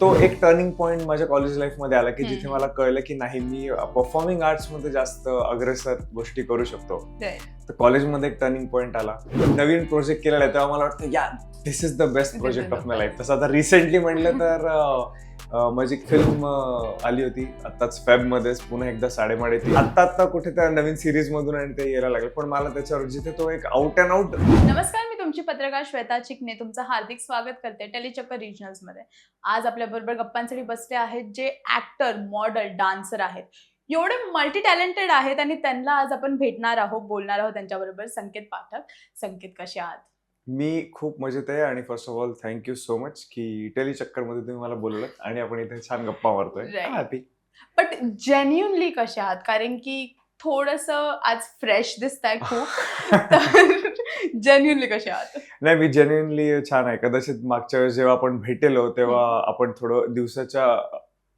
तो एक turning point माझ्या कॉलेज लाईफ मध्ये आला की जिथे मला कळलं की नाही, मी परफॉर्मिंग आर्ट्स मध्ये जास्त अग्रेसर गोष्टी करू शकतो. तर कॉलेजमध्ये एक टर्निंग पॉइंट आला. नवीन प्रोजेक्ट केलेला आहे तेव्हा मला वाटतं yeah this is the best project of my life. तसं आता रिसेंटली म्हणलं तर माझी एक फिल्म आली होती आत्ताच फेबमध्येच, पुन्हा एकदा साडेमाडे. ती आत्ता कुठे त्या नवीन सिरीज मधून आणि ते यायला लागलं, पण मला त्याच्यावर जिथे तो एक आउट अँड आउट. नमस्कार, मी तुमची पत्रकार श्वेता चिकणे तुमचं हार्दिक स्वागत करते टेलीचक्कर रिजनल्स मध्ये. आज आपल्या बरोबर गप्पांसाठी बसले आहेत जे ऍक्टर, मॉडेल, डान्सर आहेत. एवढे मल्टी टॅलेंटेड आहेत आणि त्यांना आज आपण भेटणार आहोत, बोलणार आहोत त्यांच्याबरोबर. संकेत पाठक. संकेत, कसे आहात? मी खूप मजेत आहे आणि first of all thank you so much की टेलीचक्कर मध्ये तुम्ही मला बोलवलं आणि आपण इथे छान गप्पा मारतोय. हॅपी. बट जेन्युनली कसे आहात? कारण की थोडस आज फ्रेश दिसताय खूप. तर जेन्युनली कसे आहात? नाही, मी जेन्युइनली छान आहे. कदाचित मागच्या वेळेस जेव्हा आपण भेटेलो तेव्हा आपण थोडं दिवसाच्या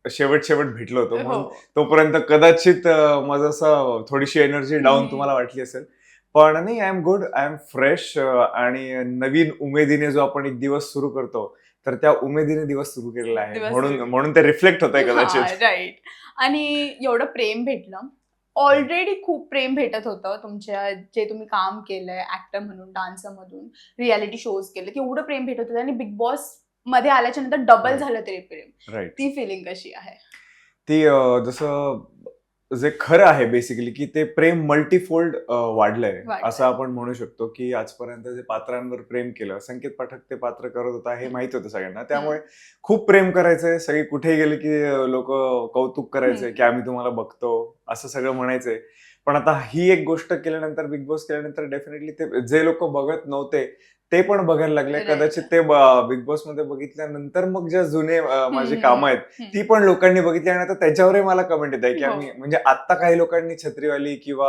शेवट भेटलो होतो, म्हणून तोपर्यंत कदाचित माझं असं थोडीशी एनर्जी डाऊन तुम्हाला वाटली असेल. पण नाही, I am good, I am fresh. आणि नवीन उमेदीने जो आपण एक दिवस सुरू करतो, तर त्या उमेदीने दिवस सुरू केलेला आहे, म्हणून ते रिफ्लेक्ट होत आहे कदाचित. राईट. आणि एवढं प्रेम भेटलं, ऑलरेडी खूप प्रेम भेटत होतं तुमच्या, जे तुम्ही काम केलंय ऍक्टर म्हणून, डान्सर म्हणून, रियालिटी शोज केले, की एवढं प्रेम भेटत होतं आणि बिग बॉस मध्ये आल्याच्या नंतर डबल झालं तरी प्रेम. राईट. ती फिलिंग कशी आहे? ती जसं जे खरं आहे बेसिकली की ते प्रेम मल्टीफोल्ड वाढलंय असं आपण म्हणू शकतो. की आजपर्यंत जे पात्रांवर प्रेम केलं, संकेत पाठक ते पात्र करत होता हे माहिती होतं सगळ्यांना, त्यामुळे खूप प्रेम करायचंय. सगळे कुठे गेले की लोक कौतुक करायचे की आम्ही तुम्हाला बघतो, असं सगळं म्हणायचंय. पण आता ही एक गोष्ट केल्यानंतर, बिग बॉस केल्यानंतर डेफिनेटली ते जे लोक बघत नव्हते ते पण बघायला लागले. कदाचित ते बिग बॉस मध्ये बघितल्यानंतर मग ज्या जुने माझी कामं आहेत ती पण लोकांनी बघितली आणि आता त्याच्यावरही मला कमेंट येत आहे की आम्ही, म्हणजे आता काही लोकांनी छत्रीवाली किंवा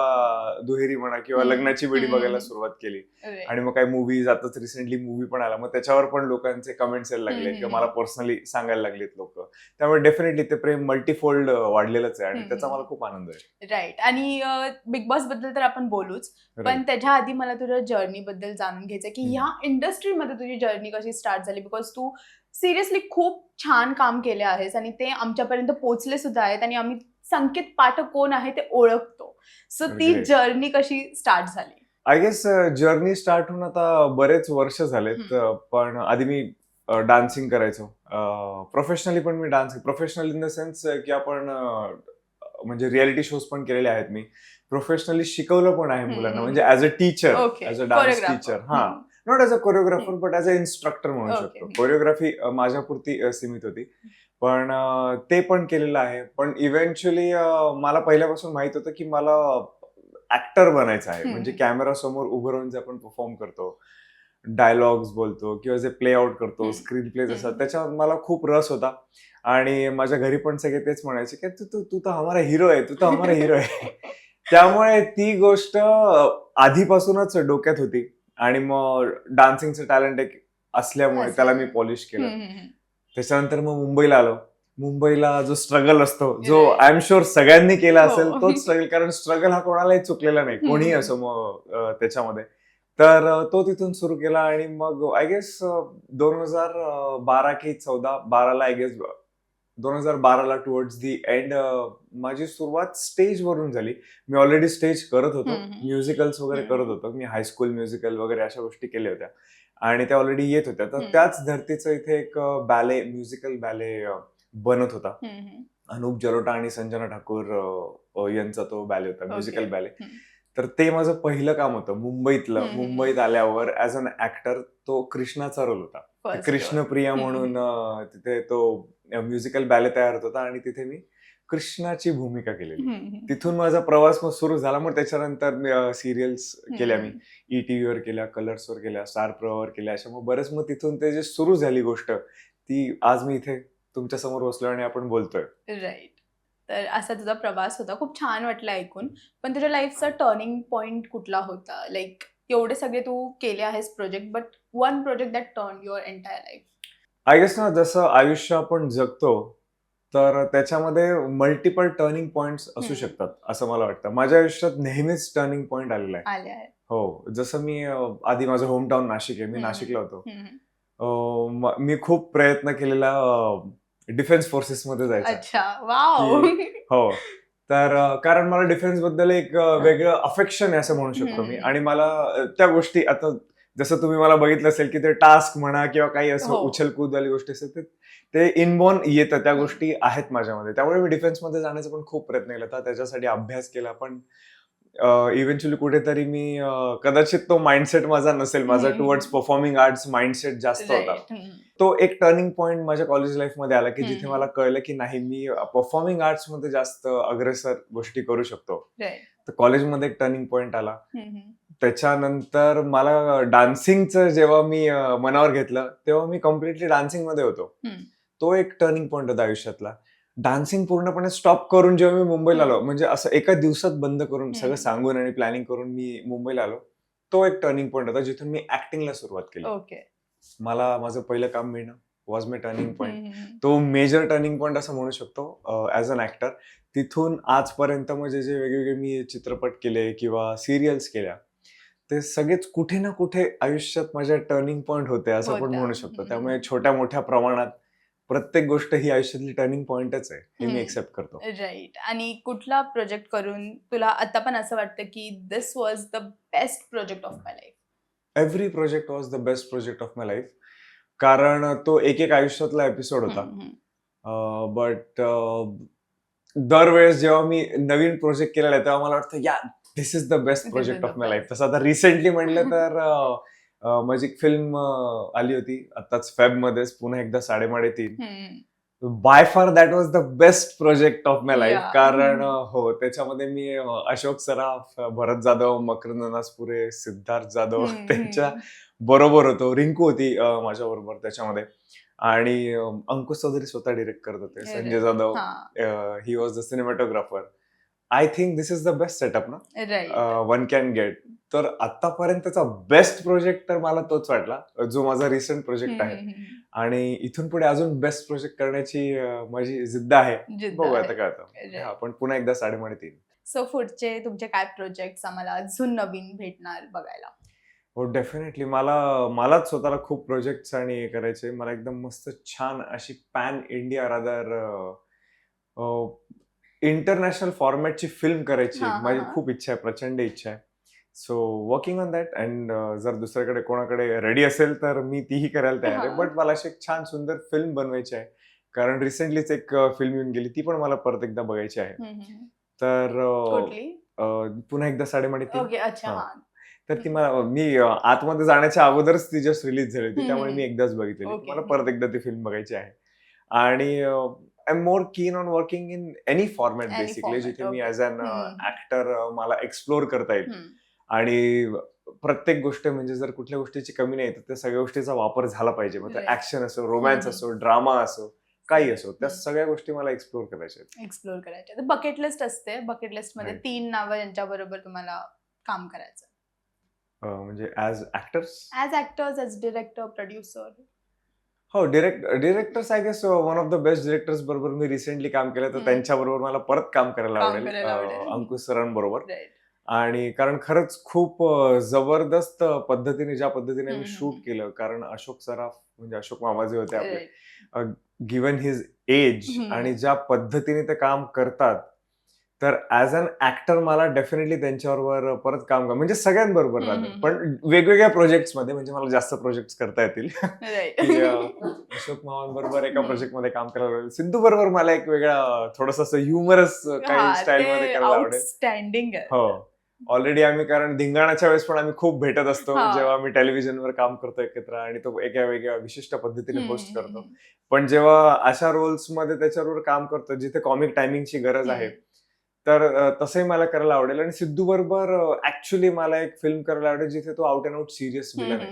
दुहेरी म्हणा किंवा लग्नाची बेडी बघायला सुरुवात केली. आणि मग काही मूवीज, आताच रिसेंटली मूवी पण आला, मग त्याच्यावर पण लोकांचे कमेंट्स यायला लागले किंवा मला पर्सनली सांगायला लागलेत लोक. त्यामुळे डेफिनेटली ते प्रेम मल्टीफोल्ड वाढलेलंच आहे आणि त्याचा मला खूप आनंद आहे. राईट. आणि बिग बॉस बद्दल तर आपण बोलूच, पण त्याच्या आधी मला तुझ्या जर्नी बद्दल जाणून घ्यायचं की ह्या इंडस्ट्रीमध्ये तुझी जर्नी कशी स्टार्ट झाली. बिकॉज तू सिरियसली खूप छान काम केले आहेस आणि ते आमच्यापर्यंत पोहोचले सुद्धा आहेत आणि आम्ही संकेत पाठक कोण आहे ते ओळखतो. सो ती जर्नी कशी स्टार्ट झाली? आय गेस जर्नी स्टार्ट होऊन आता बरेच वर्ष झालेत. पण आधी मी डान्सिंग करायचो प्रोफेशनली. पण मी dance professional in the sense की आपण म्हणजे रियालिटी शोज पण केलेले आहेत. मी प्रोफेशनली शिकवलं पण आहे मुलांना, म्हणजे as a teacher, as a dance teacher. Not as a choreographer but as a instructor म्हणू शकतो. कोरिओग्राफी माझ्यापुरती सीमित होती, पण ते पण केलेलं आहे. पण इव्हेंच्युअली मला पहिल्यापासून माहित होतं की मला ऍक्टर बनायचं आहे. म्हणजे कॅमेरा समोर उभं राहून जे आपण परफॉर्म करतो, डायलॉग्स बोलतो किंवा जे प्ले आउट करतो, स्क्रीन प्लेज असतात, त्याच्यावर मला खूप रस होता. आणि माझ्या घरी पण सगळे तेच म्हणायचे की तू तर हमारा हिरो आहे, तू तर हमारा हिरो आहे. त्यामुळे ती गोष्ट आधीपासूनच डोक्यात होती. आणि मग डान्सिंगचं टॅलेंट एक असल्यामुळे त्याला मी पॉलिश केलं. त्याच्यानंतर मग मुंबईला आलो. मुंबईला जो स्ट्रगल असतो, जो आय एम शुअर सगळ्यांनी केला असेल तोच स्ट्रगल, कारण स्ट्रगल हा कोणालाही चुकलेला नाही, कोणीही असो मग त्याच्यामध्ये. तर तो तिथून सुरू केला आणि मग आय गेस 2012 की 14-12ला, आय गेस 2012ला टुवर्ड्स दी एंड माझी सुरुवात स्टेज वरून झाली. मी ऑलरेडी स्टेज करत होतो, म्युझिकल्स वगैरे करत होतो. मी हायस्कूल म्युझिकल वगैरे अशा गोष्टी केल्या होत्या आणि त्या ऑलरेडी येत होत्या. तर त्याच धर्तीचं इथे एक बॅले, म्युझिकल बॅले बनत होता. अनुप जलोटा आणि संजना ठाकूर यांचा तो बॅले होता, म्युझिकल बॅले. तर ते माझं पहिलं काम होतं मुंबईतलं. मुंबईत आल्यावर ऍज अन ऍक्टर तो कृष्णाचा रोल होता. कृष्णप्रिया म्हणून तिथे तो म्युझिकल बॅले तयार होत होता आणि तिथे मी कृष्णाची भूमिका केलेली. तिथून माझा प्रवास मग सुरू झाला. मग त्याच्यानंतर सिरियल्स केल्या मी, ETVवर केल्या, कलर्सवर केल्या, स्टार प्रवाहवर केल्या, अशा मग बरेच. मग तिथून ते जे सुरू झाली गोष्ट, ती आज मी इथे तुमच्या समोर बसलोय आणि आपण बोलतोय. राईट. तर असा तुझा प्रवास होता. खूप छान वाटलं ऐकून. पण तुझ्या लाईफचा टर्निंग पॉइंट कुठला होता? लाईक एवढे सगळे तू केले आहेस project, but one project that turn your entire life. I guess ना, जसं आयुष्य आपण जगतो तर त्याच्यामध्ये मल्टिपल टर्निंग पॉइंट्स असू शकतात असं मला वाटतं. माझ्या आयुष्यात नेहमीच टर्निंग पॉइंट आलेला आहे. हो, जसं मी आधी माझं होम टाउन नाशिक आहे, मी नाशिकला होतो. मी खूप प्रयत्न केलेला डिफेन्स फोर्सेस मध्ये जायचा. अच्छा, वाव. हो. तर कारण मला डिफेन्स बद्दल एक वेगळं अफेक्शन आहे असं म्हणू शकतो मी. आणि मला त्या गोष्टी आता जसं तुम्ही मला बघितलं असेल की ते टास्क म्हणा किंवा काही असं हो. उछलकूद वाली गोष्टी असतात ते इनबॉर्न येतं, त्या गोष्टी आहेत माझ्यामध्ये. त्यामुळे मी डिफेन्स मध्ये जाण्याचा पण खूप प्रयत्न केला होता, त्याच्यासाठी अभ्यास केला. पण इव्हेंच्युअली कुठेतरी मी कदाचित तो माइंडसेट माझा नसेल, माझा टुवर्ड्स परफॉर्मिंग आर्ट्स माइंडसेट जास्त होता. तो एक टर्निंग पॉइंट माझ्या कॉलेज लाईफ मध्ये आला की जिथे मला कळलं की नाही, मी परफॉर्मिंग आर्ट्स मध्ये जास्त अग्रेसर गोष्टी करू शकतो. तर कॉलेजमध्ये एक टर्निंग पॉइंट आला. त्याच्यानंतर मला डान्सिंगचं जेव्हा मी मनावर घेतलं तेव्हा मी कम्प्लिटली डान्सिंग मध्ये होतो. तो एक टर्निंग पॉइंट होता आयुष्यातला. डान्सिंग पूर्णपणे स्टॉप करून जेव्हा मी मुंबईला आलो, म्हणजे असं एका दिवसात बंद करून सगळं सांगून आणि प्लॅनिंग करून मी मुंबईला आलो, तो एक टर्निंग पॉइंट होता जिथून मी ऍक्टिंगला सुरुवात केली. मला माझं पहिलं काम मिळणं वॉज माय टर्निंग पॉइंट. तो मेजर टर्निंग पॉइंट असं म्हणू शकतो ऍज अन ऍक्टर. तिथून आजपर्यंत म्हणजे जे वेगवेगळे मी चित्रपट केले किंवा सिरियल्स केल्या, ते सगळेच कुठे ना कुठे आयुष्यात माझ्या टर्निंग पॉइंट होते असं पण म्हणू शकतो. त्यामुळे छोट्या मोठ्या प्रमाणात प्रत्येक गोष्ट ही आयुष्यातली टर्निंग पॉइंटच आहे, हे मी एक्सेप्ट करतो. राईट. आणि कुठला प्रोजेक्ट करून तुला आता पण असं वाटतं की this was the best project of my life? Every project was the best project of my life. कारण तो एक एक आयुष्यातला एपिसोड होता. बट दरवेळेस जेव्हा मी नवीन प्रोजेक्ट केलेला आहे तेव्हा मला वाटतं yeah this is the best project of my life. तसं आता रिसेंटली म्हणलं तर माझी एक फिल्म आली होती आताच फेबमध्येच, पुन्हा एकदा 3.5. By far that was the best project of my life. कारण हो, त्याच्यामध्ये मी अशोक सराफ, भरत जाधव, मकरंद नासपुरे, सिद्धार्थ जाधव त्यांच्या बरोबर होतो. रिंकू होती माझ्या बरोबर त्याच्यामध्ये. आणि अंकुश चौधरी स्वतः डिरेक्ट करत होते. Sanjay Jadhav, he was the cinematographer. I think this is the best setup ना वन कॅन गेट. तर आतापर्यंतचा बेस्ट प्रोजेक्ट तर मला तोच वाटला, जो माझा रिसेंट प्रोजेक्ट आहे. आणि इथून पुढे अजून बेस्ट प्रोजेक्ट करण्याची माझी जिद्द आहे. बघू आता काय होतं. आपण पुन्हा एकदा 3.5. सो पुढचे तुमचे काय प्रोजेक्ट आम्हाला अजून नवीन भेटणार बघायला? हो, डेफिनेटली. मलाच स्वतःला खूप प्रोजेक्ट्स आणि करायचे. मला एकदम मस्त छान अशी पॅन इंडिया रादर इंटरनॅशनल फॉर्मॅटची फिल्म करायची माझी खूप इच्छा आहे, प्रचंड इच्छा आहे. So working on that. And जर दुसऱ्याकडे कोणाकडे रेडी असेल तर मी तीही करायला तयार आहे. बट मला अशी एक छान सुंदर फिल्म बनवायची आहे. कारण रिसेंटलीच एक फिल्म येऊन गेली, ती पण मला परत एकदा बघायची आहे. तर पुन्हा एकदा 3.5. तर ती मी आतमध्ये जाण्याच्या अगोदरच ती जस्ट रिलीज झाली होती, त्यामुळे मी एकदाच बघितलेली. मला परत एकदा ती फिल्म बघायची आहे. आणि I am more keen on working in any format basically, जिथे मी ऍज अन ऍक्टर मला एक्सप्लोर करता येईल. आणि प्रत्येक गोष्ट म्हणजे जर कुठल्या गोष्टीची कमी नाही तर त्या सगळ्या गोष्टीचा वापर झाला पाहिजे. मग ऍक्शन असो, रोमॅन्स असो, ड्रामा असो, काही असो, त्या सगळ्या गोष्टी मला एक्सप्लोर करायच्या. बकेट लिस्ट असते, बकेट लिस्ट मध्ये 3 नावं यांच्याबरोबर तुम्हाला काम करायचं. म्हणजे as actors, as director, producer. हो, directors I guess one of the best directors बरोबर मी रिसेंटली काम केलं, तर त्यांच्याबरोबर मला परत काम करायला आवडेल, अंकुश सरांबरोबर. आणि कारण खरंच खूप जबरदस्त पद्धतीने, ज्या पद्धतीने मी शूट केलं, कारण अशोक सराफ म्हणजे अशोक मामा जे होते आपले, गिव्हन हिज एज आणि ज्या पद्धतीने ते काम करतात, तर ऍज अन ऍक्टर मला डेफिनेटली त्यांच्याबरोबर परत काम कर, म्हणजे सगळ्यांबरोबर राहतं, पण वेगवेगळ्या प्रोजेक्ट्स मध्ये, म्हणजे मला जास्त प्रोजेक्ट्स करता येतील. अशोक मामांबरोबर एका प्रोजेक्ट मध्ये काम करायला आवडेल. सिद्धू बरोबर मला एक वेगळा थोडंसं ह्युमरस काही स्टाईल मध्ये करायला आवडेल. हो, ऑलरेडी आम्ही, कारण धिंगाणाच्या वेळेस पण आम्ही खूप भेटत असतो, जेव्हा आम्ही टेलिव्हिजनवर काम करतो एकत्र, आणि तो एका वेगळ्या विशिष्ट पद्धतीने होस्ट करतो. पण जेव्हा अशा रोल्स मध्ये त्याच्याबरोबर काम करतो जिथे कॉमिक टायमिंगची गरज आहे, तर तसंही मला करायला आवडेल. आणि सिद्धू बरोबर ऍक्च्युली मला एक फिल्म करायला आवडेल जिथे तो out and out serious villain आहे.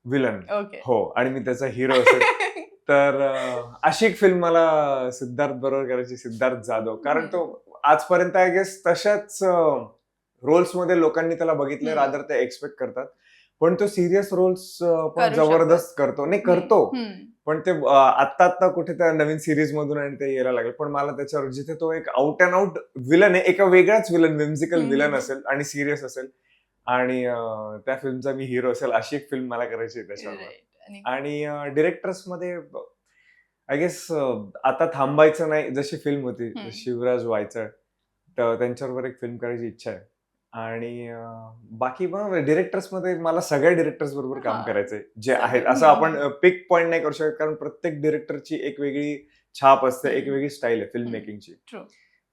विलन. हो, आणि मी त्याचा हिरो असेल. तर अशी एक फिल्म मला सिद्धार्थ बरोबर करायची, सिद्धार्थ जाधव. कारण तो आजपर्यंत आय गेस तशाच रोल्स मध्ये लोकांनी त्याला बघितले, रादर ते एक्सपेक्ट करतात. पण तो सिरियस रोल्स पण जबरदस्त करतो. नाही करतो, पण ते आता कुठे त्या नवीन सिरीज मधून आणि ते यायला लागेल. पण मला त्याच्यावर, जिथे तो एक आउट अँड आउट विलन आहे, एका वेगळाच विलन, विम्झिकल विलन असेल आणि सिरियस असेल, आणि त्या फिल्मचा मी हिरो असेल, अशी एक फिल्म मला करायची आहे त्याच्यावर. आणि डिरेक्टर्स मध्ये आय गेस आता थांबायचं नाही जशी फिल्म होती शिवराज वायचळ, तर त्यांच्याबरोबर एक फिल्म करायची इच्छा आहे. आणि बाकी मग डिरेक्टर्स मध्ये मला सगळ्या डिरेक्टर्स बरोबर काम करायचंय जे आहेत. असं आपण पिक पॉइंट नाही करू शकत, कारण प्रत्येक डिरेक्टरची एक वेगळी छाप असते, एक वेगळी स्टाईल आहे फिल्म मेकिंगची.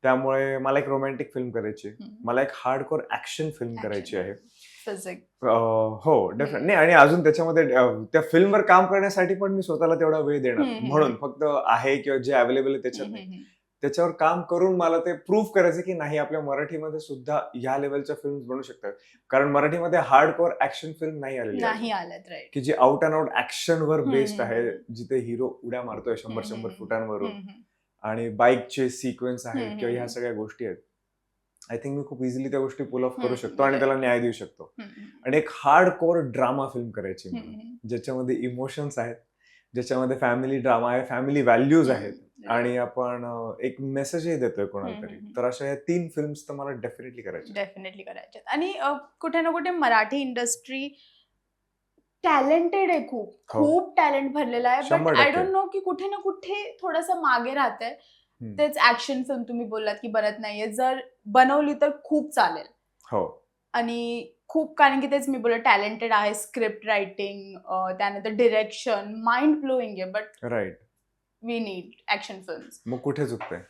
त्यामुळे मला एक रोमॅन्टिक फिल्म करायची, मला एक हार्डकोर ऍक्शन फिल्म करायची आहे. हो डेफिनेट नाही. आणि अजून त्याच्यामध्ये त्या फिल्मवर काम करण्यासाठी पण मी स्वतःला तेवढा वेळ देणार, म्हणून फक्त आहे किंवा जे अवेलेबल आहे त्याच्यात नाही, त्याच्यावर काम करून मला ते प्रूव्ह करायचं की नाही आपल्या मराठीमध्ये सुद्धा ह्या लेवलच्या फिल्म बनू शकतात. कारण मराठीमध्ये हार्डकोर ऍक्शन फिल्म नाही आलेली की जी आउट अँड आउट ऍक्शन वर बेस्ड आहे, जिथे हिरो उड्या मारतोय 100 फुटांवरून आणि बाईकचे सिक्वेन्स आहेत किंवा ह्या सगळ्या गोष्टी आहेत. आय थिंक मी खूप इझिली त्या गोष्टी पुल ऑफ करू शकतो आणि त्याला न्याय देऊ शकतो. आणि एक हार्ड कोर ड्रामा फिल्म करायची मला, ज्याच्यामध्ये इमोशन्स आहेत, ज्याच्यामध्ये फॅमिली ड्रामा आहे, फॅमिली व्हॅल्यूज आहेत, आणि आपण एक मेसेजही देतोय कोणाला तरी. तर अशा ह्या 3 फिल्म्स तर मला डेफिनेटली करायच्या. आणि कुठे ना कुठे मराठी इंडस्ट्री टॅलेंटेड आहे, खूप टॅलेंट भरलेला आहे, बट आय डोंट नो की कुठे ना कुठे थोडंसं मागे राहतंय. तेच ऍक्शन फिल्म तुम्ही बोललात की बनत नाहीये, जर बनवली तर खूप चालेल. हो. आणि खूप, कारण की तेच मी बोलले टॅलेंटेड आहे, स्क्रिप्ट रायटिंग, त्यानंतर डिरेक्शन माइंड ब्लोईंग आहे, but right, we need action films. मग कुठे चुकतंय?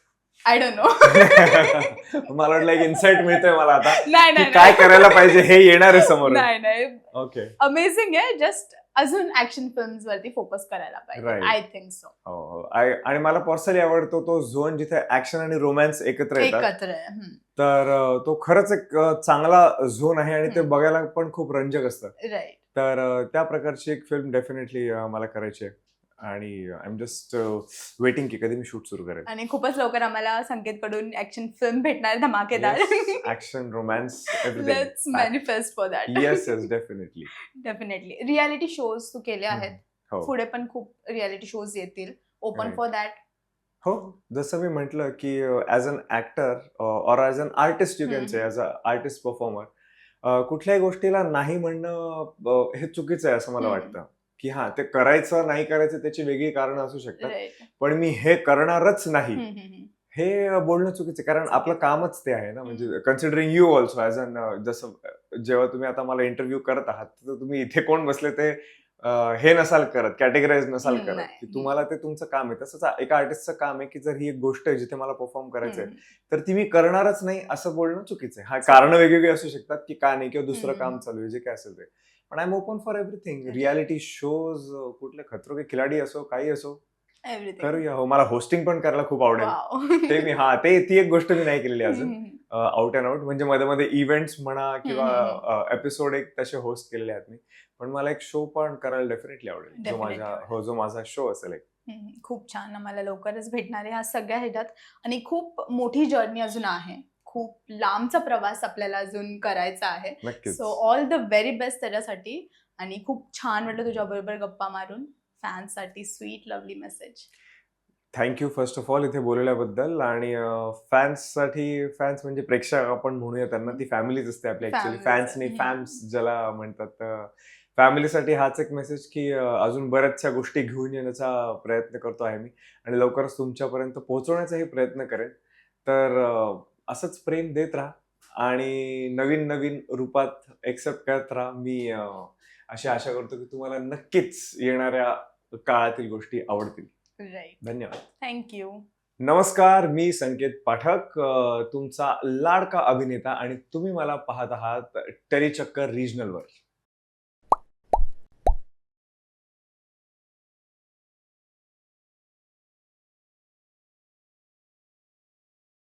I don't know. मला वाटलं एक इन्साइट मिळतोय मला आता, नाही काय करायला पाहिजे हे येणार आहे समोर. नाही, ओके, अमेझिंग आहे. जस्ट अजून ऍक्शन फिल्म्स वरती फोकस करायला पाहिजे. I think so. हो. आणि मला पर्सनली आवडतो तो झोन जिथे ऍक्शन आणि रोमॅन्स एकत्र येतात. तर तो खरंच एक चांगला झोन आहे आणि ते बघायला पण खूप रंजक असतं. राईट. तर त्या प्रकारची एक फिल्म डेफिनेटली मला करायची आहे आणि आय एम जस्ट वेटिंग की कधी मी शूट सुरू करेन. आणि खूपच लवकर आम्हाला संकेतकडून ऍक्शन फिल्म भेटणार, धमाकेदार. Action, romance, everything. Let's manifest for that. Yes definitely. Reality shows तू केले आहेत, हो. पुढे पण खूप रियालिटी शोज येतील. Open for that? हो, जसं मी म्हटलं की as an actor or as an artist, you can say as a artist performer, कुठल्याही गोष्टीला नाही म्हणणं हे चुकीचं आहे असं मला वाटतं. की हा, ते करायचं नाही करायचं त्याची वेगळी कारण असू शकतात, पण मी हे करणारच नाही हे बोलणं चुकीचं आहे. कारण आपलं कामच ते आहे ना. म्हणजे considering you also as an, जसं जेव्हा तुम्ही आता मला इंटरव्ह्यू करत आहात, तर तुम्ही इथे कोण बसले ते हे नसाल करत, कॅटेगराईज नसाल करत की तुम्हाला ते तुमचं काम आहे. तसंच एका आर्टिस्टचं काम आहे की जर ही एक गोष्ट आहे जिथे मला परफॉर्म करायचं आहे, तर ती मी करणारच नाही असं बोलणं चुकीचं आहे. हा, कारण वेगवेगळी असू शकतात की का नाही, किंवा दुसरं काम चालू आहे, जे काय असेल ते. पण I am open for everything. Reality shows, कुठले खतरो के खिलाडी असो, काही असो, करूया. हो, मला होस्टिंग पण करायला खूप आवडेल. ते मी ती एक गोष्ट मी नाही केलेली अजून आउट अँड आउट. म्हणजे मध्ये मध्ये इव्हेंट्स म्हणा किंवा एपिसोड एक तसे होस्ट केलेले आहेत मी. पण मला एक शो पण करायला डेफिनेटली आवडेल, जो माझा शो असेल एक. खूप छान. आम्हाला लवकरच भेटणार आहे ह्या सगळ्या ह्याच्यात. आणि खूप मोठी जर्नी अजून आहे, खूप लांबचा प्रवास आपल्याला अजून करायचा आहे. So all the very best त्याच्यासाठी. आणि खूप छान वाटलं तुझ्या बरोबर गप्पा मारून. फॅन्ससाठी sweet lovely message. Thank you first of all इथे बोलल्याबद्दल. आणि फॅन्स म्हणजे प्रेक्षक आपण म्हणूया त्यांना, ती फॅमिलीच असते आपली ऍक्च्युअली. फॅन्स नाही, फॅम्स ज्याला म्हणतात. फॅमिलीसाठी हाच एक मेसेज की अजून बऱ्याचशा गोष्टी घेऊन येण्याचा प्रयत्न करतो आहे मी, आणि लवकरच तुमच्यापर्यंत पोहोचवण्याचाही प्रयत्न करेन. तर असंच प्रेम देत राहा आणि नवीन नवीन रूपात एक्सेप्ट करत राहा. मी अशी आशा करतो की तुम्हाला नक्कीच येणाऱ्या काळातील गोष्टी आवडतील. धन्यवाद. थँक्यू. नमस्कार, मी संकेत पाठक, तुमचा लाडका अभिनेता, आणि तुम्ही मला पाहत आहात टेलीचक्कर रिजनलवर.